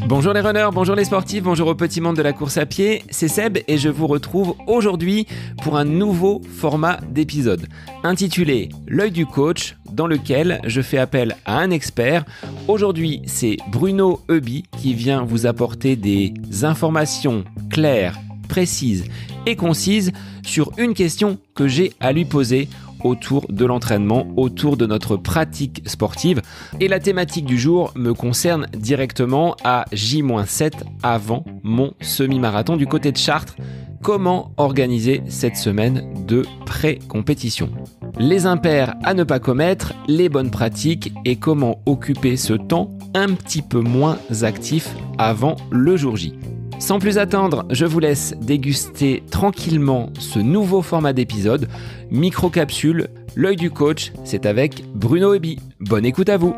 Bonjour les runners, bonjour les sportifs, bonjour au petit monde de la course à pied, c'est Seb et je vous retrouve aujourd'hui pour un nouveau format d'épisode intitulé L'œil du coach, dans lequel je fais appel à un expert. Aujourd'hui, c'est Bruno Heuby qui vient vous apporter des informations claires, précises et concises sur une question que j'ai à lui poser autour de l'entraînement, autour de notre pratique sportive. Et la thématique du jour me concerne directement à J-7 avant mon semi-marathon du côté de Chartres. Comment organiser cette semaine de pré-compétition ? Les impairs à ne pas commettre, les bonnes pratiques et comment occuper ce temps un petit peu moins actif avant le jour J. Sans plus attendre, je vous laisse déguster tranquillement ce nouveau format d'épisode. Micro-capsule, l'œil du coach, c'est avec Bruno Heuby. Bonne écoute à vous.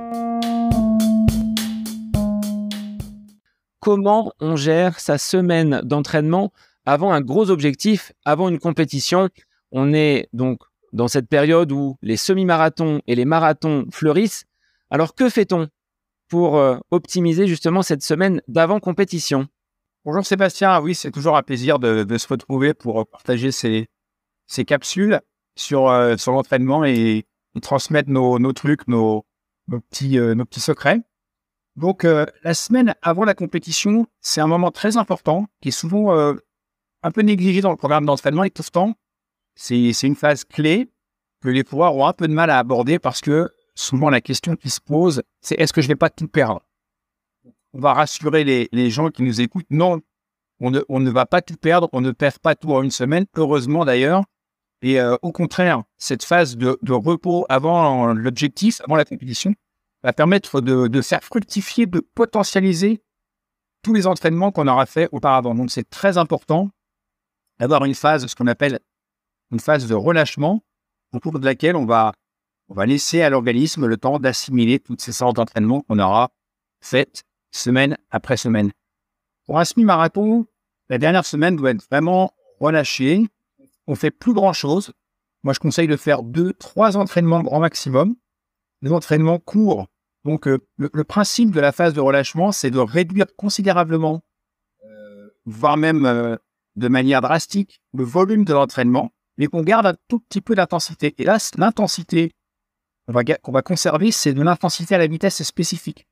Comment on gère sa semaine d'entraînement avant un gros objectif, avant une compétition ? On est donc dans cette période où les semi-marathons et les marathons fleurissent. Alors que fait-on pour optimiser justement cette semaine d'avant-compétition ? Bonjour Sébastien, oui, c'est toujours un plaisir de se retrouver pour partager ces capsules sur l'entraînement et transmettre nos trucs, nos petits secrets. Donc, la semaine avant la compétition, c'est un moment très important qui est souvent un peu négligé dans le programme d'entraînement et pourtant, c'est une phase clé que les coureurs ont un peu de mal à aborder parce que souvent la question qui se pose, c'est est-ce que je ne vais pas tout perdre ? On va rassurer les gens qui nous écoutent. Non, on ne va pas tout perdre. On ne perd pas tout en une semaine, heureusement d'ailleurs. Et au contraire, cette phase de repos avant l'objectif, avant la compétition, va permettre de faire fructifier, de potentialiser tous les entraînements qu'on aura fait auparavant. Donc, c'est très important d'avoir une phase, ce qu'on appelle une phase de relâchement, au cours de laquelle on va laisser à l'organisme le temps d'assimiler toutes ces sortes d'entraînements qu'on aura faites semaine après semaine. Pour un semi-marathon, la dernière semaine doit être vraiment relâchée. On ne fait plus grand-chose. Moi, je conseille de faire 2-3 entraînements grand maximum. Des entraînements courts. Donc, le principe de la phase de relâchement, c'est de réduire considérablement, voire même de manière drastique, le volume de l'entraînement, mais qu'on garde un tout petit peu d'intensité. Et là, l'intensité qu'on va conserver, c'est de l'intensité à la vitesse spécifique.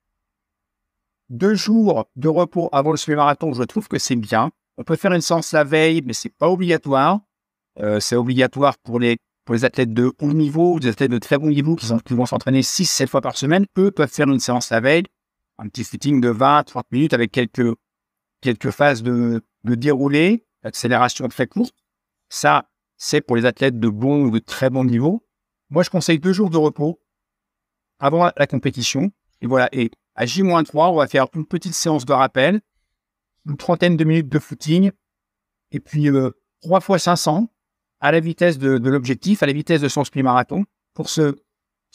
2 jours de repos avant le semi-marathon, je trouve que c'est bien. On peut faire une séance la veille, mais c'est pas obligatoire. C'est obligatoire pour les athlètes de haut niveau, des athlètes de très bon niveau qui vont s'entraîner 6-7 fois par semaine. Eux peuvent faire une séance la veille, un petit footing de 20-30 minutes avec quelques phases de déroulé, d'accélération très courte. Ça, c'est pour les athlètes de bon ou de très bon niveau. Moi, je conseille 2 jours de repos avant la compétition. Et voilà. Et à J-3, on va faire une petite séance de rappel, une trentaine de minutes de footing, et puis 3 fois 500 à la vitesse de l'objectif, à la vitesse de son semi-marathon, pour se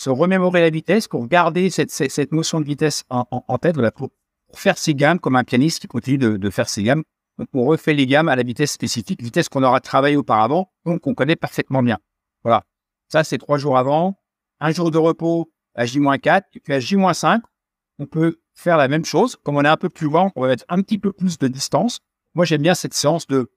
remémorer la vitesse, pour garder cette notion de vitesse en tête, voilà, pour faire ses gammes comme un pianiste qui continue de faire ses gammes. Donc, on refait les gammes à la vitesse spécifique, vitesse qu'on aura travaillé auparavant, donc qu'on connaît parfaitement bien. Voilà. Ça, c'est 3 jours avant. 1 jour de repos à J-4, et puis à J-5, on peut faire la même chose. Comme on est un peu plus loin, on va mettre un petit peu plus de distance. Moi, j'aime bien cette séance de,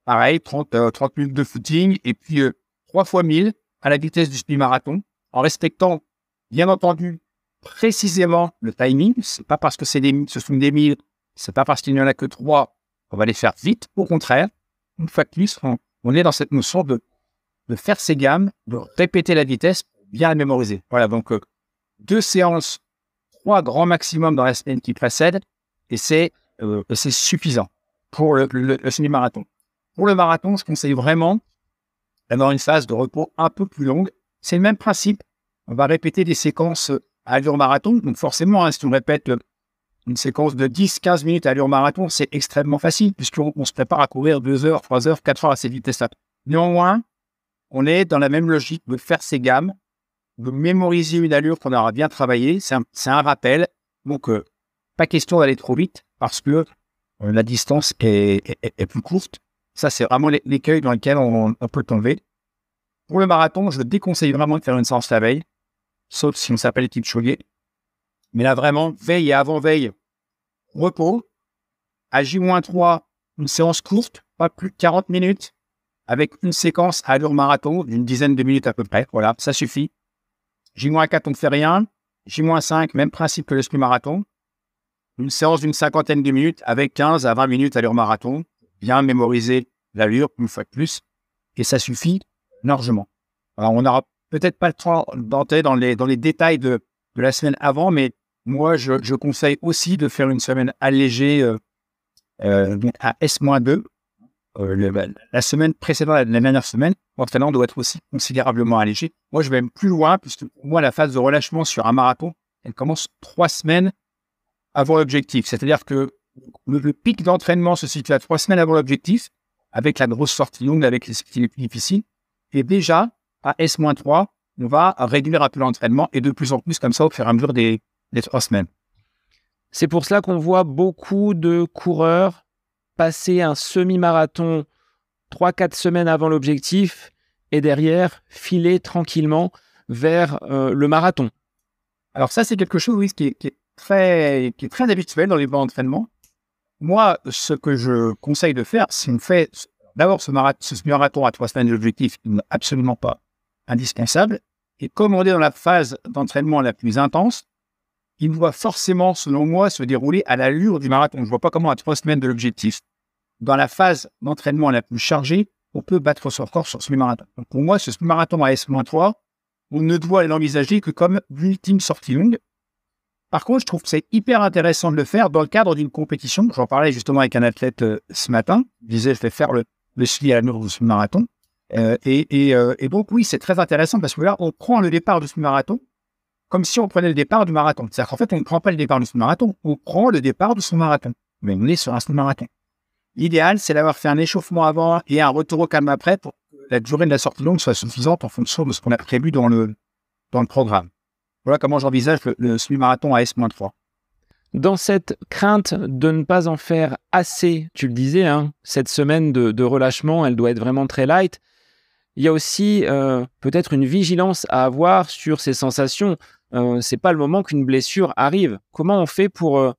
pareil, 30 minutes de footing et puis 3 fois 1000 à la vitesse du semi-marathon, en respectant, bien entendu, précisément le timing. C'est pas parce que ce sont des 1000, c'est pas parce qu'il n'y en a que 3 qu'on va les faire vite. Au contraire, une fois de plus, on est dans cette notion de faire ses gammes, de répéter la vitesse pour bien la mémoriser. Voilà, donc 2 séances, 3 grands maximum dans la semaine qui précède, et c'est suffisant pour le semi-marathon. Pour le marathon, je conseille vraiment d'avoir une phase de repos un peu plus longue. C'est le même principe. On va répéter des séquences à allure marathon. Donc forcément, si on répète une séquence de 10-15 minutes à allure marathon, c'est extrêmement facile puisqu'on se prépare à courir 2 heures, 3 heures, 4 heures à cette vitesse-là. Néanmoins, on est dans la même logique de faire ses gammes, de mémoriser une allure qu'on aura bien travaillée. C'est un rappel. Donc, pas question d'aller trop vite parce que la distance est plus courte. Ça, c'est vraiment l'écueil dans lequel on peut tomber. Pour le marathon, je déconseille vraiment de faire une séance la veille, sauf si on s'appelle Kipchoge. Mais là, vraiment, veille et avant-veille, repos. À J-3, une séance courte, pas plus de 40 minutes, avec une séquence à allure marathon d'une dizaine de minutes à peu près. Voilà, ça suffit. J-4, on ne fait rien. J-5, même principe que le semi-marathon. Une séance d'une cinquantaine de minutes avec 15 à 20 minutes à allure marathon. Bien mémoriser l'allure, une fois de plus. Et ça suffit largement. Alors, on n'aura peut-être pas le temps d'entrer dans les détails de la semaine avant, mais moi, je conseille aussi de faire une semaine allégée à S-2. La semaine précédente, la dernière semaine, l'entraînement doit être aussi considérablement allégé. Moi, je vais même plus loin, puisque pour moi, la phase de relâchement sur un marathon, elle commence 3 semaines avant l'objectif. C'est-à-dire que le pic d'entraînement se situe à 3 semaines avant l'objectif, avec la grosse sortie longue, avec les sorties les plus difficiles. Et déjà, à S-3, on va réduire un peu l'entraînement et de plus en plus comme ça au fur et à mesure des 3 semaines. C'est pour cela qu'on voit beaucoup de coureurs passer un semi-marathon 3-4 semaines avant l'objectif et derrière filer tranquillement vers le marathon. Alors ça, c'est quelque chose, oui, qui est très habituel dans les plans d'entraînement. Moi, ce que je conseille de faire, c'est qu'on fait d'abord ce semi-marathon à 3 semaines de l'objectif, qui n'est absolument pas indispensable. Et comme on est dans la phase d'entraînement la plus intense, il doit forcément, selon moi, se dérouler à l'allure du marathon. Je ne vois pas comment à 3 semaines de l'objectif, dans la phase d'entraînement la plus chargée, on peut battre son record sur ce semi-marathon. Donc pour moi, ce semi-marathon à S-3, on ne doit l'envisager que comme l'ultime sortie longue. Par contre, je trouve que c'est hyper intéressant de le faire dans le cadre d'une compétition. J'en parlais justement avec un athlète ce matin. Il disait, je vais faire le ski à l'allure du semi-marathon. Et donc, oui, c'est très intéressant parce que là, on prend le départ du semi-marathon comme si on prenait le départ du marathon. C'est-à-dire qu'en fait, on ne prend pas le départ du semi-marathon, on prend le départ du semi-marathon. Mais on est sur un semi-marathon. L'idéal, c'est d'avoir fait un échauffement avant et un retour au calme après pour que la durée de la sortie longue soit suffisante en fonction de ce qu'on a prévu dans le programme. Voilà comment j'envisage le semi-marathon à S-3. Dans cette crainte de ne pas en faire assez, tu le disais, cette semaine de relâchement, elle doit être vraiment très light. Il y a aussi peut-être une vigilance à avoir sur ces sensations. C'est pas le moment qu'une blessure arrive. Comment on fait pour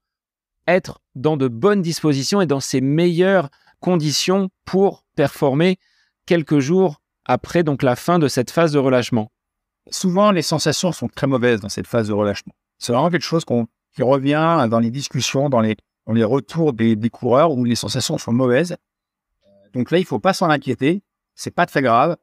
être dans de bonnes dispositions et dans ces meilleures conditions pour performer quelques jours après donc la fin de cette phase de relâchement? Souvent, les sensations sont très mauvaises dans cette phase de relâchement. C'est vraiment quelque chose qui revient dans les discussions, dans les retours des coureurs où les sensations sont mauvaises. Donc là, il ne faut pas s'en inquiéter. C'est pas très grave.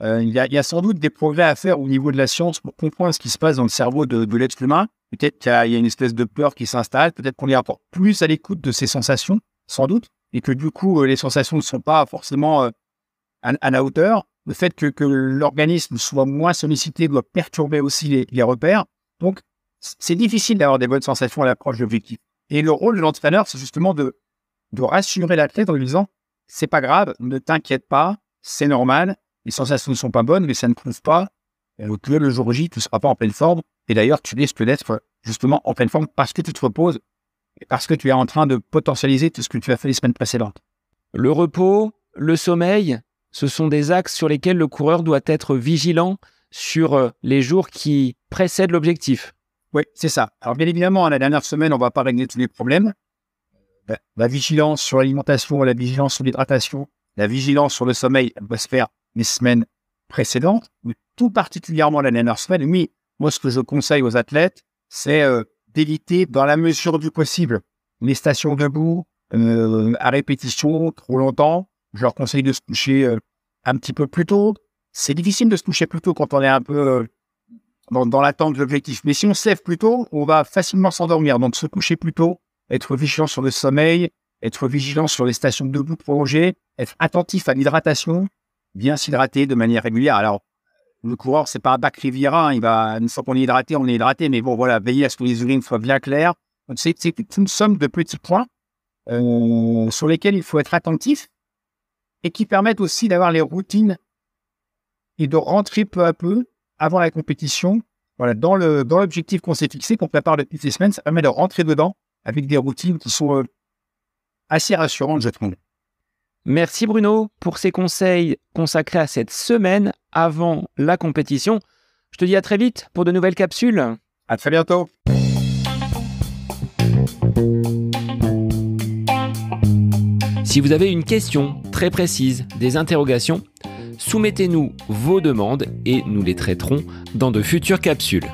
Il y a sans doute des progrès à faire au niveau de la science pour comprendre ce qui se passe dans le cerveau de l'être humain. Peut-être qu'il y a une espèce de peur qui s'installe. Peut-être qu'on est encore plus à l'écoute de ces sensations, sans doute. Et que du coup, les sensations ne sont pas forcément à la hauteur. Le fait que l'organisme soit moins sollicité doit perturber aussi les repères. Donc, c'est difficile d'avoir des bonnes sensations à l'approche de l'objectif. Et le rôle de l'entraîneur, c'est justement de rassurer l'athlète en lui disant « c'est pas grave, ne t'inquiète pas, c'est normal, les sensations ne sont pas bonnes, mais ça ne prouve pas que le jour J, tu ne seras pas en pleine forme. Et d'ailleurs, tu risques d'être justement en pleine forme parce que tu te reposes et parce que tu es en train de potentialiser tout ce que tu as fait les semaines précédentes. » Le repos, le sommeil, ce sont des axes sur lesquels le coureur doit être vigilant sur les jours qui précèdent l'objectif. Oui, c'est ça. Alors bien évidemment, la dernière semaine, on ne va pas régler tous les problèmes. La vigilance sur l'alimentation, la vigilance sur l'hydratation, la vigilance sur le sommeil, elle va se faire les semaines précédentes, mais tout particulièrement la dernière semaine. Oui, moi, ce que je conseille aux athlètes, c'est d'éviter, dans la mesure du possible, les stations debout, à répétition, trop longtemps. Je leur conseille de se coucher un petit peu plus tôt. C'est difficile de se coucher plus tôt quand on est un peu dans l'attente de l'objectif. Mais si on se lève plus tôt, on va facilement s'endormir. Donc, se coucher plus tôt, être vigilant sur le sommeil, être vigilant sur les stations debout prolongées, être attentif à l'hydratation, bien s'hydrater de manière régulière. Alors, le coureur, c'est pas un bac Riviera. Une fois qu'on est hydraté, on est hydraté. Mais bon, voilà, veiller à ce que les urines soient bien claires. Donc, c'est une somme de petits points sur lesquels il faut être attentif et qui permettent aussi d'avoir les routines et de rentrer peu à peu avant la compétition. Voilà, dans l'objectif qu'on s'est fixé, qu'on prépare depuis ces semaines, ça permet de rentrer dedans avec des routines qui sont assez rassurantes, je trouve. Merci Bruno pour ces conseils consacrés à cette semaine avant la compétition. Je te dis à très vite pour de nouvelles capsules. À très bientôt. Si vous avez une question très précise, des interrogations, soumettez-nous vos demandes et nous les traiterons dans de futures capsules.